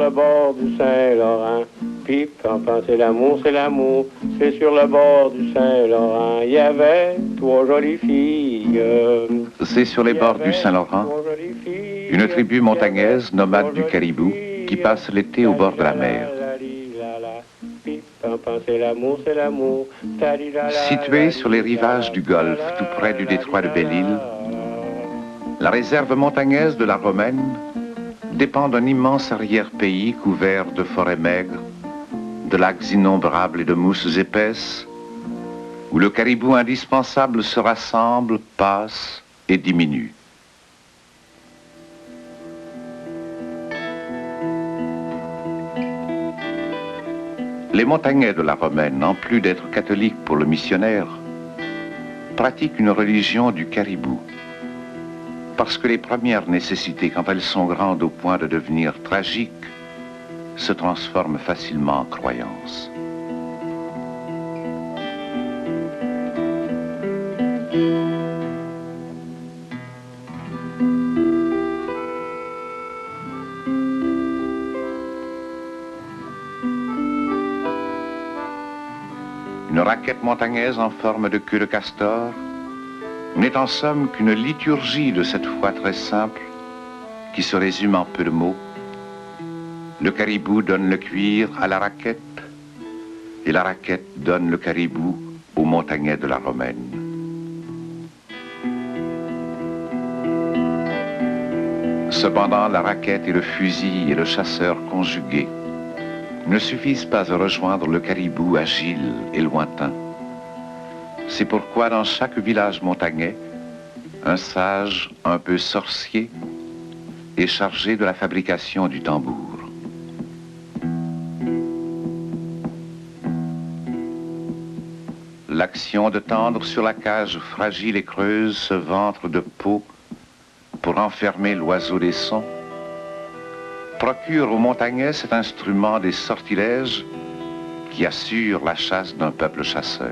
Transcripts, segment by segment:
le bord du Saint-Laurent. Puis pampan, c'est l'amour, c'est l'amour. C'est sur le bord du Saint-Laurent. Il y avait 3 jolies filles. C'est sur les bords du Saint-Laurent, une tribu montagnaise nomade du Caribou qui passe l'été au bord de la mer. Située sur les rivages du Golfe, tout près du détroit de Belle-Île, la réserve montagnaise de la Romaine dépend d'un immense arrière-pays couvert de forêts maigres, de lacs innombrables et de mousses épaisses, où le caribou indispensable se rassemble, passe et diminue. Les montagnais de la Romaine, en plus d'être catholiques pour le missionnaire, pratiquent une religion du caribou. Parce que les premières nécessités, quand elles sont grandes au point de devenir tragiques, se transforment facilement en croyances. Une raquette montagnaise en forme de queue de castor n'est en somme qu'une liturgie de cette foi très simple qui se résume en peu de mots. Le caribou donne le cuir à la raquette et la raquette donne le caribou aux montagnais de la Romaine. Cependant, la raquette et le fusil et le chasseur conjugués ne suffisent pas à rejoindre le caribou agile et lointain. C'est pourquoi dans chaque village montagnais, un sage un peu sorcier est chargé de la fabrication du tambour. L'action de tendre sur la cage fragile et creuse ce ventre de peau pour enfermer l'oiseau des sons procure aux montagnais cet instrument des sortilèges qui assure la chasse d'un peuple chasseur.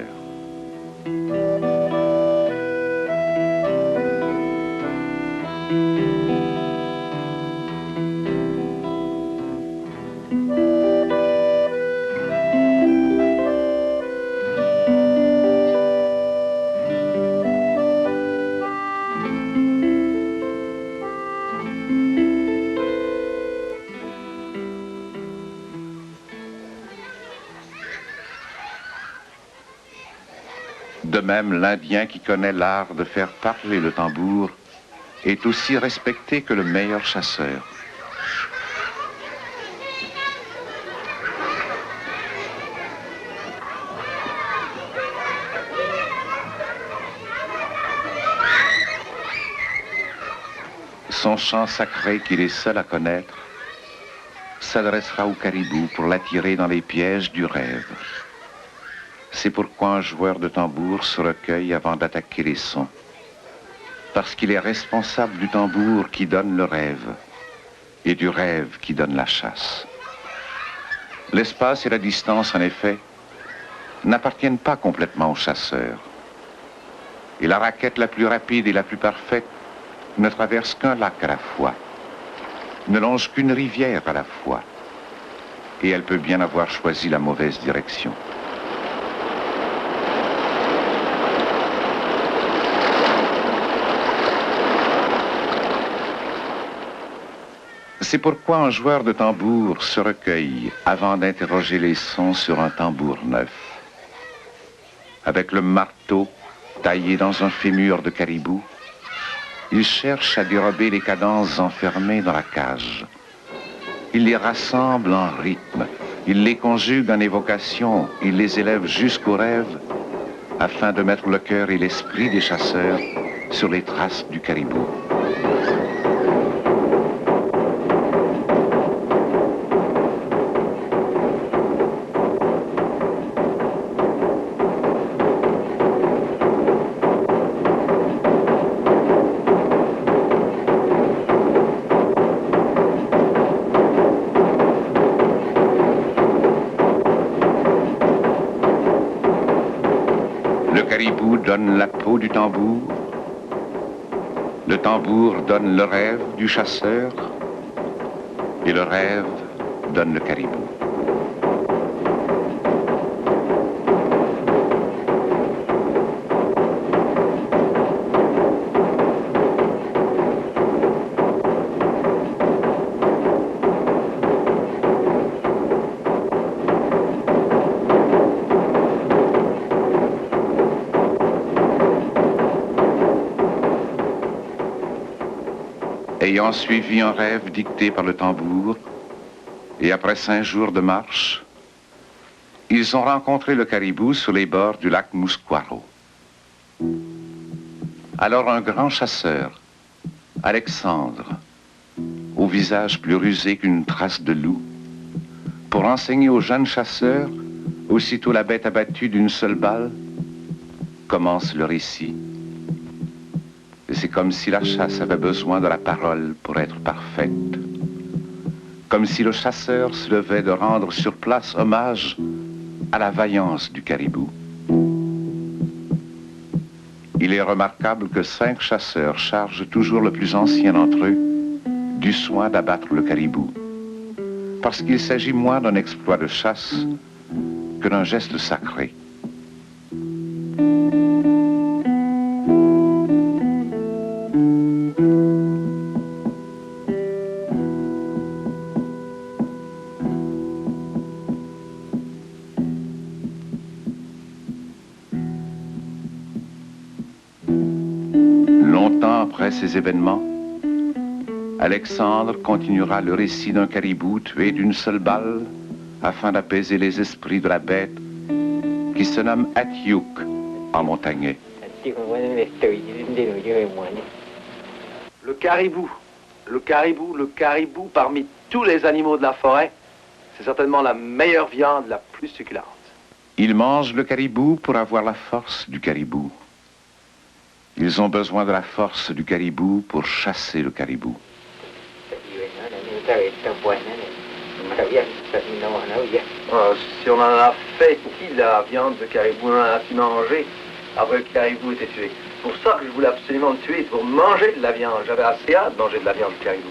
De même, l'Indien qui connaît l'art de faire parler le tambour est aussi respecté que le meilleur chasseur. Son chant sacré qu'il est seul à connaître s'adressera au caribou pour l'attirer dans les pièges du rêve. C'est pourquoi un joueur de tambour se recueille avant d'attaquer les sons. Parce qu'il est responsable du tambour qui donne le rêve et du rêve qui donne la chasse. L'espace et la distance, en effet, n'appartiennent pas complètement au chasseur. Et la raquette la plus rapide et la plus parfaite ne traverse qu'un lac à la fois, ne longe qu'une rivière à la fois, et elle peut bien avoir choisi la mauvaise direction. C'est pourquoi un joueur de tambour se recueille avant d'interroger les sons sur un tambour neuf. Avec le marteau taillé dans un fémur de caribou, il cherche à dérober les cadences enfermées dans la cage. Il les rassemble en rythme, il les conjugue en évocation, il les élève jusqu'au rêve, afin de mettre le cœur et l'esprit des chasseurs sur les traces du caribou. Le caribou donne la peau du tambour, le tambour donne le rêve du chasseur, et le rêve donne le caribou. Ayant suivi un rêve dicté par le tambour, et après 5 jours de marche, ils ont rencontré le caribou sur les bords du lac Mousquaro. Alors un grand chasseur, Alexandre, au visage plus rusé qu'une trace de loup, pour enseigner aux jeunes chasseurs, aussitôt la bête abattue d'une seule balle, commence le récit. Et c'est comme si la chasse avait besoin de la parole pour être parfaite. Comme si le chasseur se devait de rendre sur place hommage à la vaillance du caribou. Il est remarquable que 5 chasseurs chargent toujours le plus ancien d'entre eux du soin d'abattre le caribou. Parce qu'il s'agit moins d'un exploit de chasse que d'un geste sacré. Longtemps après ces événements, Alexandre continuera le récit d'un caribou tué d'une seule balle afin d'apaiser les esprits de la bête qui se nomme Atiouk en montagnais. Le caribou, le caribou, le caribou parmi tous les animaux de la forêt, c'est certainement la meilleure viande, la plus succulente. Ils mangent le caribou pour avoir la force du caribou. Ils ont besoin de la force du caribou pour chasser le caribou. Si on en a fait ici, la viande de caribou, on en a pu manger après que le caribou était tué. C'est pour ça que je voulais absolument le tuer, pour manger de la viande. J'avais assez hâte de manger de la viande de caribou.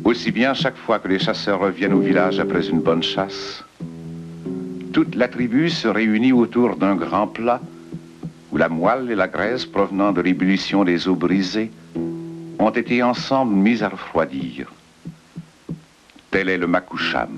Aussi bien chaque fois que les chasseurs reviennent au village après une bonne chasse, toute la tribu se réunit autour d'un grand plat où la moelle et la graisse provenant de l'ébullition des eaux brisées ont été ensemble mises à refroidir. Tel est le makoucham.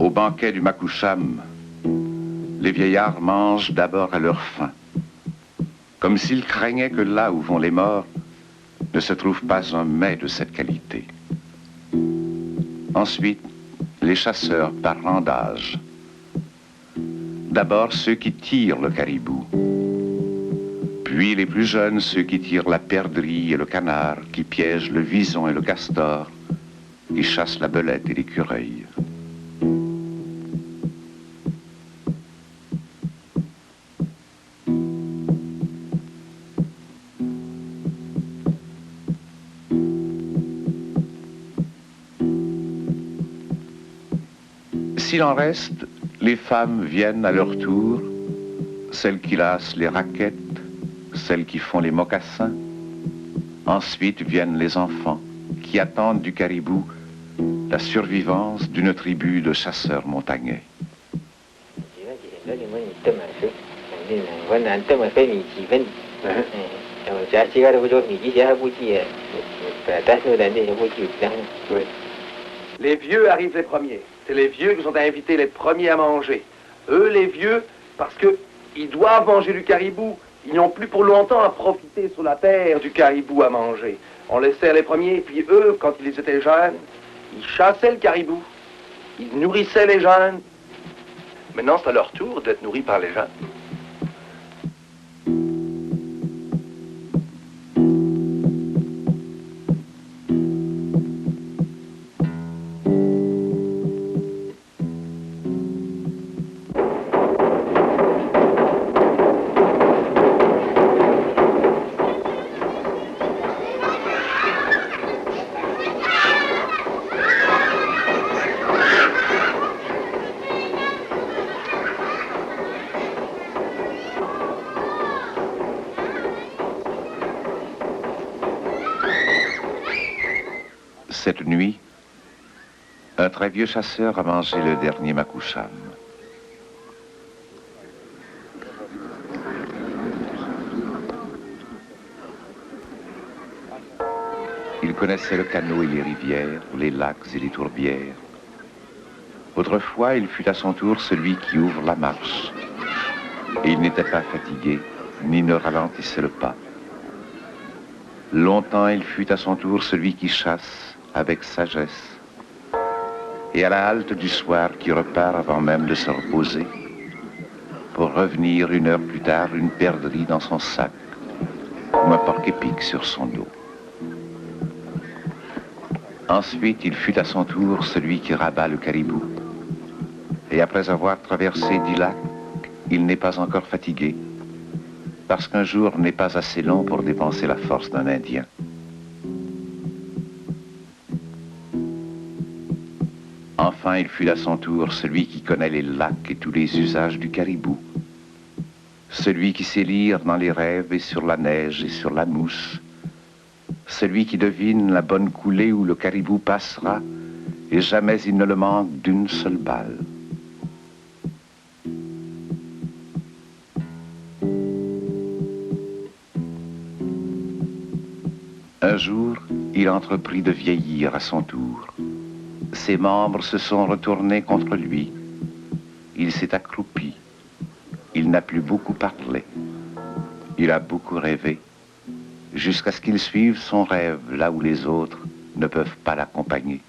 Au banquet du makoucham, les vieillards mangent d'abord à leur faim, comme s'ils craignaient que là où vont les morts ne se trouve pas un mets de cette qualité. Ensuite, les chasseurs par rang d'âge. D'abord ceux qui tirent le caribou, puis les plus jeunes ceux qui tirent la perdrix et le canard, qui piègent le vison et le castor, qui chassent la belette et l'écureuil. S'il en reste, les femmes viennent à leur tour, celles qui lassent les raquettes, celles qui font les mocassins. Ensuite viennent les enfants qui attendent du caribou la survivance d'une tribu de chasseurs montagnais. Les vieux arrivent les premiers. C'est les vieux qui sont invités les premiers à manger. Eux, les vieux, parce qu'ils doivent manger du caribou. Ils n'ont plus pour longtemps à profiter sur la terre du caribou à manger. On les sert les premiers, puis eux, quand ils étaient jeunes, ils chassaient le caribou. Ils nourrissaient les jeunes. Maintenant, c'est à leur tour d'être nourris par les jeunes. Cette nuit, un très vieux chasseur a mangé le dernier Makoucham. Il connaissait le canot et les rivières, les lacs et les tourbières. Autrefois, il fut à son tour celui qui ouvre la marche. Et il n'était pas fatigué, ni ne ralentissait le pas. Longtemps, il fut à son tour celui qui chasse avec sagesse. Et à la halte du soir, qui repart avant même de se reposer, pour revenir une heure plus tard, une perdrix dans son sac, ou un porc-épic sur son dos. Ensuite, il fut à son tour celui qui rabat le caribou. Et après avoir traversé 10 lacs, il n'est pas encore fatigué, parce qu'un jour n'est pas assez long pour dépenser la force d'un Indien. Enfin, il fut à son tour celui qui connaît les lacs et tous les usages du caribou. Celui qui sait lire dans les rêves et sur la neige et sur la mousse. Celui qui devine la bonne coulée où le caribou passera et jamais il ne le manque d'une seule balle. Un jour, il entreprit de vieillir à son tour. Ses membres se sont retournés contre lui. Il s'est accroupi. Il n'a plus beaucoup parlé. Il a beaucoup rêvé, jusqu'à ce qu'il suive son rêve là où les autres ne peuvent pas l'accompagner.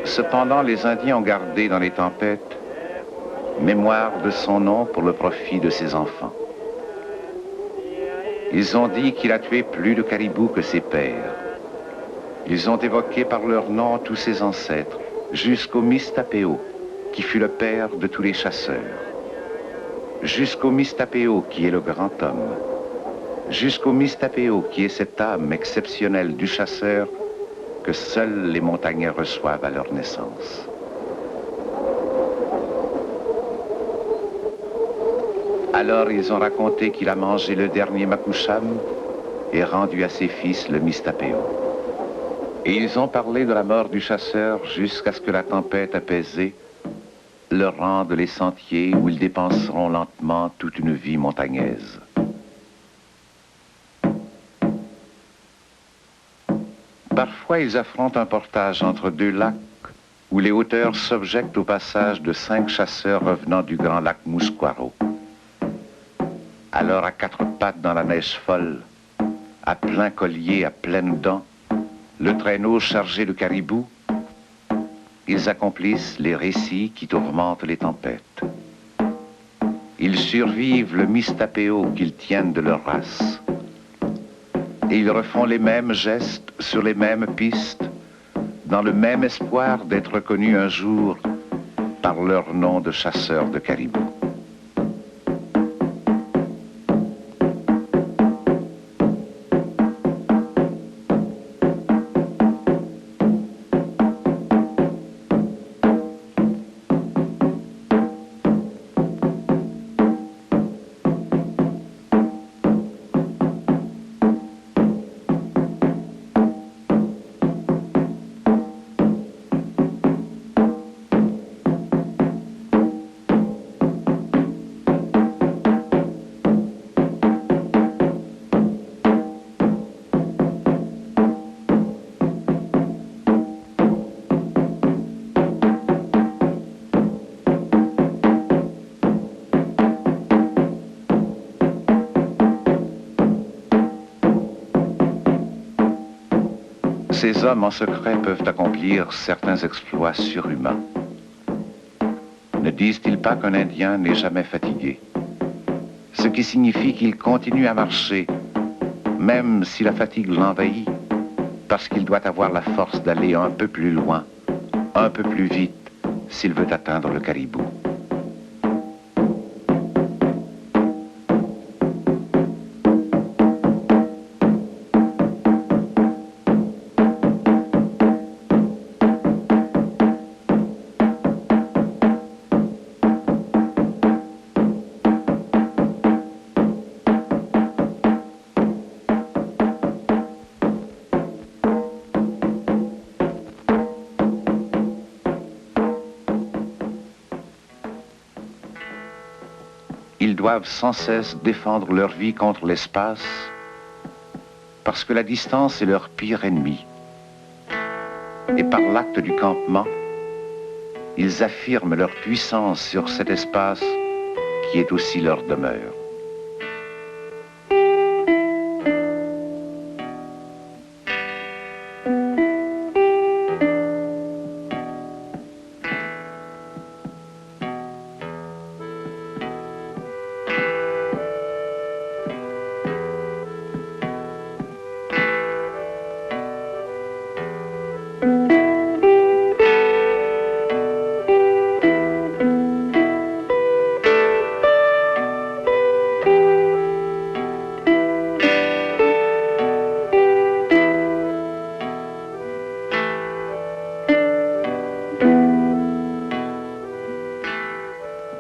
Cependant, les Indiens ont gardé dans les tempêtes mémoire de son nom pour le profit de ses enfants. Ils ont dit qu'il a tué plus de caribous que ses pères. Ils ont évoqué par leur nom tous ses ancêtres, jusqu'au Mistapéo, qui fut le père de tous les chasseurs. Jusqu'au Mistapéo, qui est le grand homme. Jusqu'au Mistapéo, qui est cette âme exceptionnelle du chasseur que seuls les montagnais reçoivent à leur naissance. Alors ils ont raconté qu'il a mangé le dernier Makoucham et rendu à ses fils le Mistapéo. Et ils ont parlé de la mort du chasseur jusqu'à ce que la tempête apaisée leur rende les sentiers où ils dépenseront lentement toute une vie montagnaise. Parfois, ils affrontent un portage entre 2 lacs où les hauteurs s'objectent au passage de 5 chasseurs revenant du grand lac Mousquaro. Alors, à 4 pattes dans la neige folle, à plein collier, à pleines dents, le traîneau chargé de caribous, ils accomplissent les récits qui tourmentent les tempêtes. Ils survivent le Mistapéo qu'ils tiennent de leur race. Et ils refont les mêmes gestes sur les mêmes pistes, dans le même espoir d'être reconnus un jour par leur nom de chasseurs de caribous. Ces hommes en secret peuvent accomplir certains exploits surhumains. Ne disent-ils pas qu'un Indien n'est jamais fatigué? Ce qui signifie qu'il continue à marcher, même si la fatigue l'envahit, parce qu'il doit avoir la force d'aller un peu plus loin, un peu plus vite, s'il veut atteindre le caribou. Ils doivent sans cesse défendre leur vie contre l'espace parce que la distance est leur pire ennemi. Et par l'acte du campement, ils affirment leur puissance sur cet espace qui est aussi leur demeure.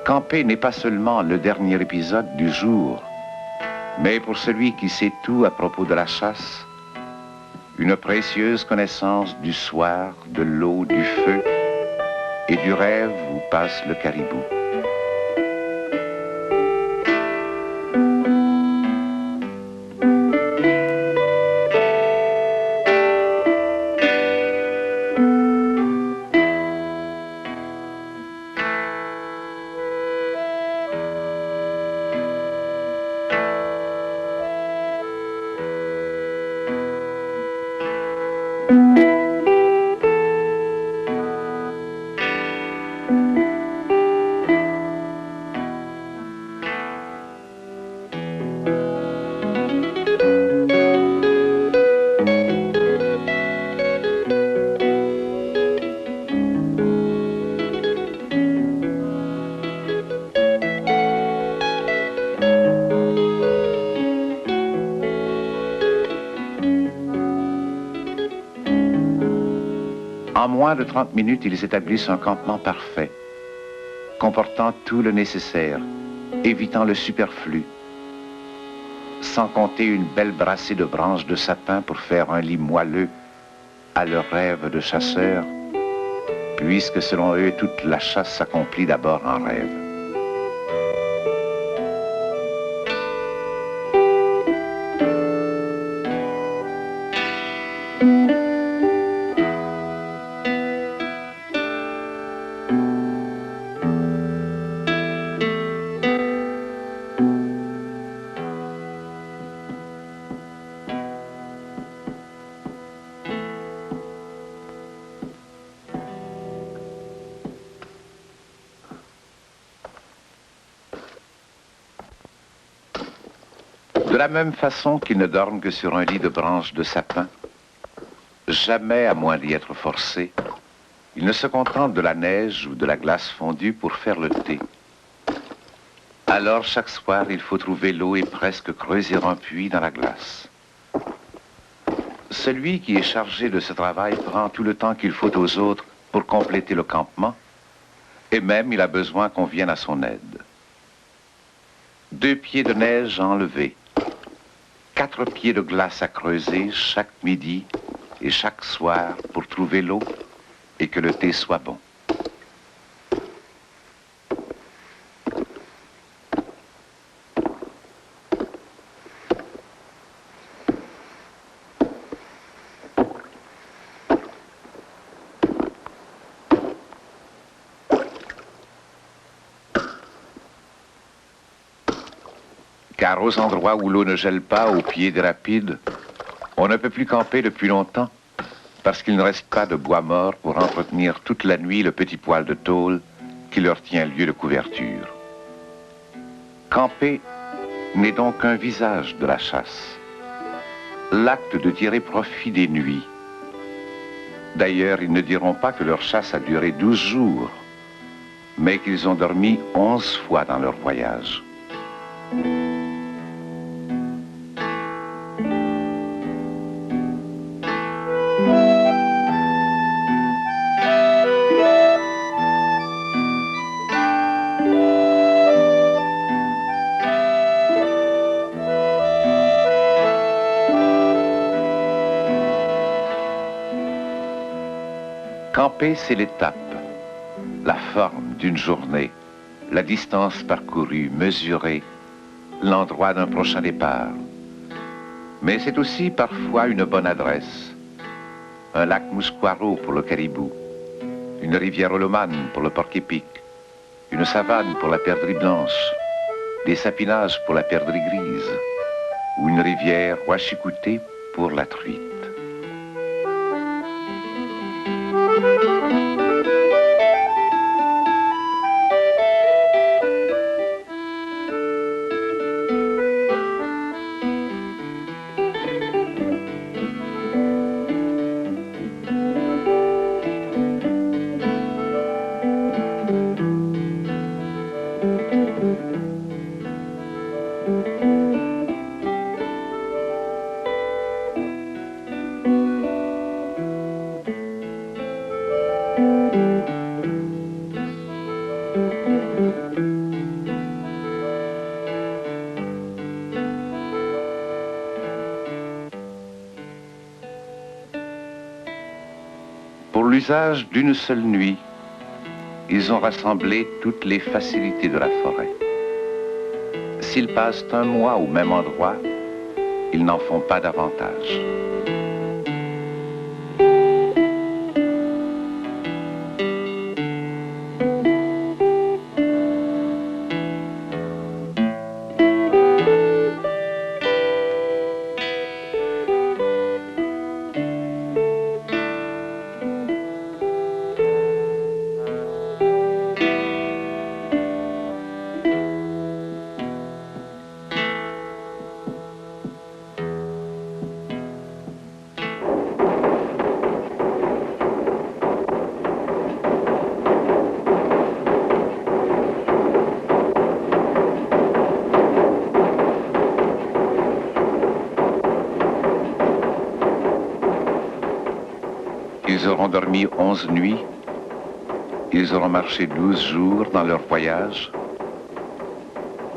Camper n'est pas seulement le dernier épisode du jour, mais pour celui qui sait tout à propos de la chasse, une précieuse connaissance du soir, de l'eau, du feu et du rêve où passe le caribou. En moins de 30 minutes, ils établissent un campement parfait, comportant tout le nécessaire, évitant le superflu, sans compter une belle brassée de branches de sapin pour faire un lit moelleux à leur rêve de chasseurs, puisque selon eux, toute la chasse s'accomplit d'abord en rêve. De la même façon qu'ils ne dorment que sur un lit de branches de sapin, jamais à moins d'y être forcés, ils ne se contentent de la neige ou de la glace fondue pour faire le thé. Alors chaque soir, il faut trouver l'eau et presque creuser un puits dans la glace. Celui qui est chargé de ce travail prend tout le temps qu'il faut aux autres pour compléter le campement, et même il a besoin qu'on vienne à son aide. 2 pieds de neige enlevés, 4 pieds de glace à creuser chaque midi et chaque soir pour trouver l'eau et que le thé soit bon. Car aux endroits où l'eau ne gèle pas au pied des rapides, on ne peut plus camper depuis longtemps, parce qu'il ne reste pas de bois mort pour entretenir toute la nuit le petit poêle de tôle qui leur tient lieu de couverture. Camper n'est donc qu'un visage de la chasse, l'acte de tirer profit des nuits. D'ailleurs, ils ne diront pas que leur chasse a duré 12 jours, mais qu'ils ont dormi 11 fois dans leur voyage. Camper, c'est l'étape, la forme d'une journée, la distance parcourue, mesurée, l'endroit d'un prochain départ. Mais c'est aussi parfois une bonne adresse. Un lac Mousquaro pour le caribou, une rivière olomane pour le porc-épic, une savane pour la perdrix blanche, des sapinages pour la perdrix grise, ou une rivière Ouachikoutée pour la truite. Pour l'usage d'une seule nuit, ils ont rassemblé toutes les facilités de la forêt. S'ils passent un mois au même endroit, ils n'en font pas davantage. Ils auront dormi 11 nuits, ils auront marché 12 jours dans leur voyage,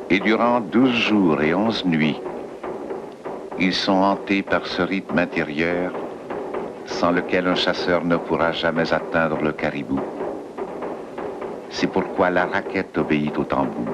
et durant 12 jours et 11 nuits, ils sont hantés par ce rythme intérieur sans lequel un chasseur ne pourra jamais atteindre le caribou. C'est pourquoi la raquette obéit au tambour.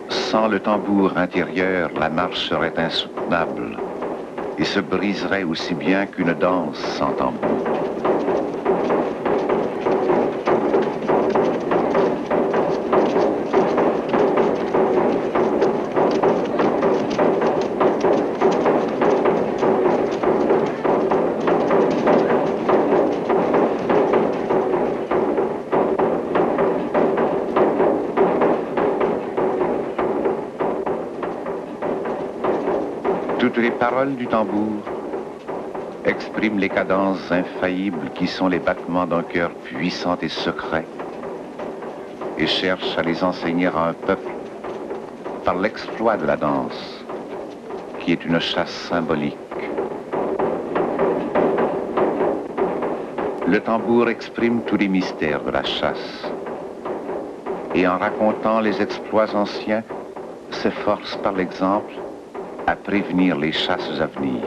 Sans le tambour intérieur, la marche serait insoutenable et se briserait aussi bien qu'une danse sans tambour. Toutes les paroles du tambour expriment les cadences infaillibles qui sont les battements d'un cœur puissant et secret et cherchent à les enseigner à un peuple par l'exploit de la danse, qui est une chasse symbolique. Le tambour exprime tous les mystères de la chasse et en racontant les exploits anciens s'efforce par l'exemple à prévenir les chasses à venir.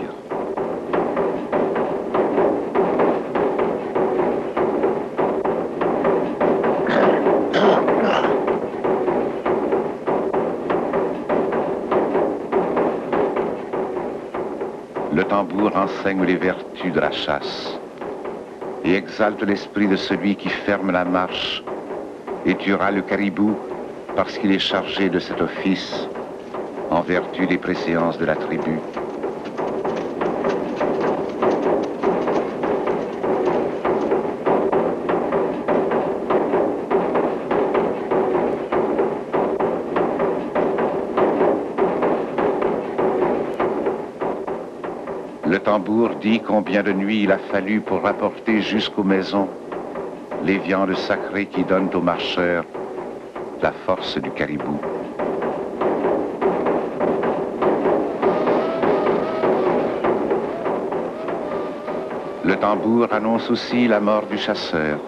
Le tambour enseigne les vertus de la chasse et exalte l'esprit de celui qui ferme la marche et tuera le caribou parce qu'il est chargé de cet office en vertu des préséances de la tribu. Le tambour dit combien de nuits il a fallu pour rapporter jusqu'aux maisons les viandes sacrées qui donnent aux marcheurs la force du caribou. Le tambour annonce aussi la mort du chasseur.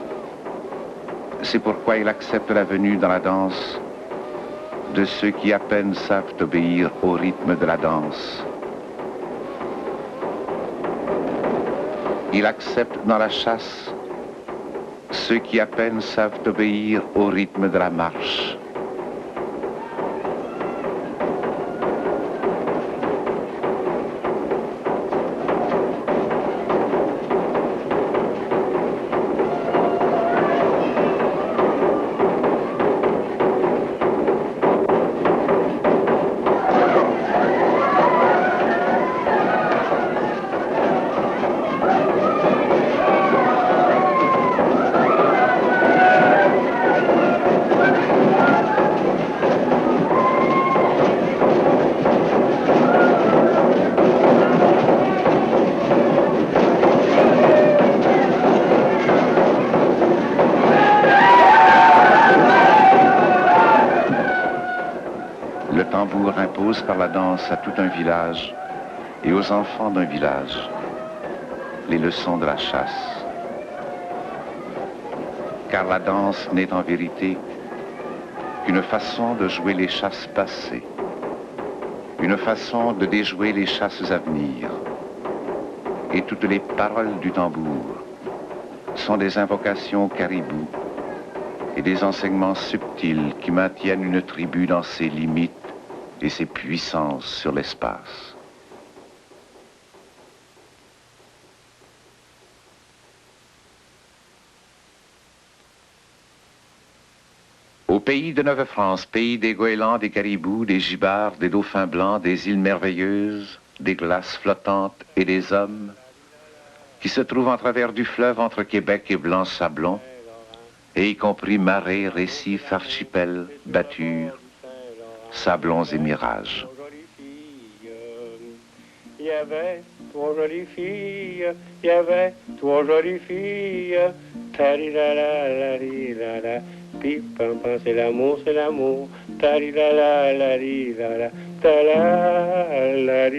C'est pourquoi il accepte la venue dans la danse de ceux qui à peine savent obéir au rythme de la danse. Il accepte dans la chasse ceux qui à peine savent obéir au rythme de la marche. Le tambour impose par la danse à tout un village et aux enfants d'un village les leçons de la chasse. Car la danse n'est en vérité qu'une façon de jouer les chasses passées, une façon de déjouer les chasses à venir. Et toutes les paroles du tambour sont des invocations au caribou et des enseignements subtils qui maintiennent une tribu dans ses limites et ses puissances sur l'espace. Au pays de Neuve-France, pays des goélands, des caribous, des gibards, des dauphins blancs, des îles merveilleuses, des glaces flottantes et des hommes, qui se trouvent en travers du fleuve entre Québec et Blanc-Sablon, et y compris marais, récifs, archipels, battures, sablons et mirages. Il y avait trois jolies filles, il y avait trois jolies filles, tarilala, pip, pam, pam, c'est l'amour, tarilala, talalala.